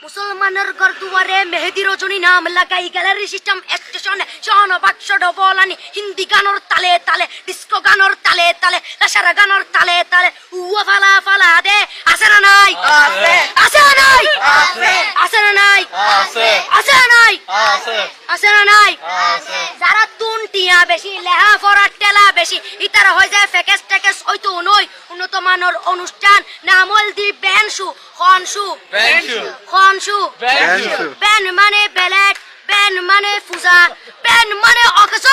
মুসলমানের গরদুয়ারে মেহেদি রজনী নাম লাগাই গ্যালারি সিস্টেম স্টেশনে শহন বাক্স ডবলানি হিন্দি গানোর তালে তালে ডিস্কো গানোর তালে তালে লাসারা গানোর তালে তালে উয়া ফালা ফালা দে আছে না নাই আছে আছে না নাই আছে আছে না নাই আছে আছে না নাই আছে আছে না নাই আছে যারা তুনটিয়া বেশি লেহা ফরাট টেলা বেশি ইতারা হয়ে যায় ফেকেস টেকেস হয়তো নয় উন্নত মানের অনুষ্ঠান নামল দি বেনশু খনশু খনশু বেন মানে বেলেট বেন মানে ফুজা বেন মানে অকস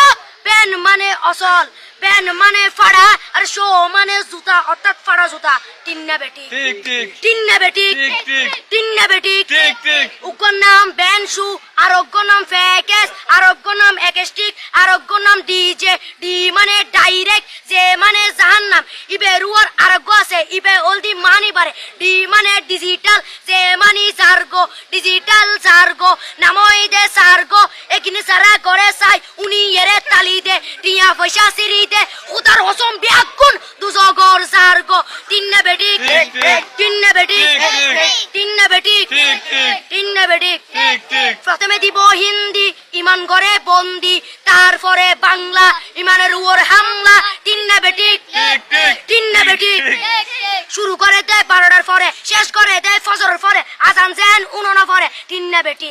বেন মানে অসল বেন মানে ফাড়া আর শো মানে জুতা অর্থাৎ ফাড়া জুতা তিন্না বেটি ঠিক ঠিক তিন্না বেটি ঠিক ঠিক তিন্না বেটি ঠিক ঠিক উকর নাম বেনশু আরোগ্য নাম ফেকেস আরোগ্য নাম একেস্টিক আরোগ্য নাম ডিজে ডি মানে ডাইরেক্ট যে মানে জাহান্নাম ইবে রুয়ার আরোগ্য আছে ইবে অলদি মানি বারে ডি মানে ডিজিটাল যে মানি জার্গো ডিজিটাল জার্গো নামই দে সার্গো একিনি সারা করে চাই উনি এরে তালি দে টিয়া পয়সা সিরি দে উদার হসম বিয়াগুন দুজগর জার্গো তিন্না বেটি তিন্না বেটি তিন্না বেটি তিন্না বেটি প্রথমে দিব হিন্দি ইমান করে বন্দি তারপরে বাংলা ইমানের উপর হামলা তিন্না বেটি তিন্না বেটি শুরু করে দেয় 12টার পরে শেষ করে দেয় ফজরের পরে আজান যেন উনানা পরে তিন্না বেটি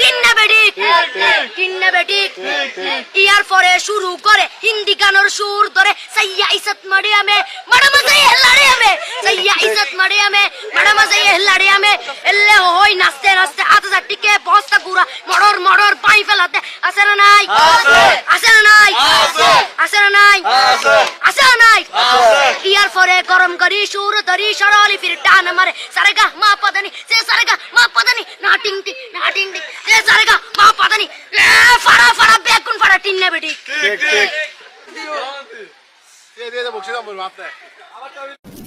তিন্না বেটি তিন্না বেটি ইয়ার পরে শুরু করে হিন্দি গানের সুর ধরে সাইয়া ইজ্জত মারিয়ামে ম্যাডাম যাই হেলাড়িয়ামে সাইয়া ইজ্জত মারিয়ামে ম্যাডাম যাই হেলাড়িয়ামে এলে হই নাচতে নাচতে আধা টিকে বস্তা গুড়া মড়র মড়র পাই ফেলাতে আছে না নাই আছে না নাই আছে না নাই আছে না নাই ইয়ার পরে গরম করি সুর ধরি সরলি ফির টান মারে সারেগা মা পদানি সে সারেগা মা পদানি না টিং টিং না টিং টিং সে সারেগা মা পদানি ফাড়া ফাড়া বেগুন ফাড়া টিন্না বেটি ঠিক ঠিক দিয়ে বকশিস আমরা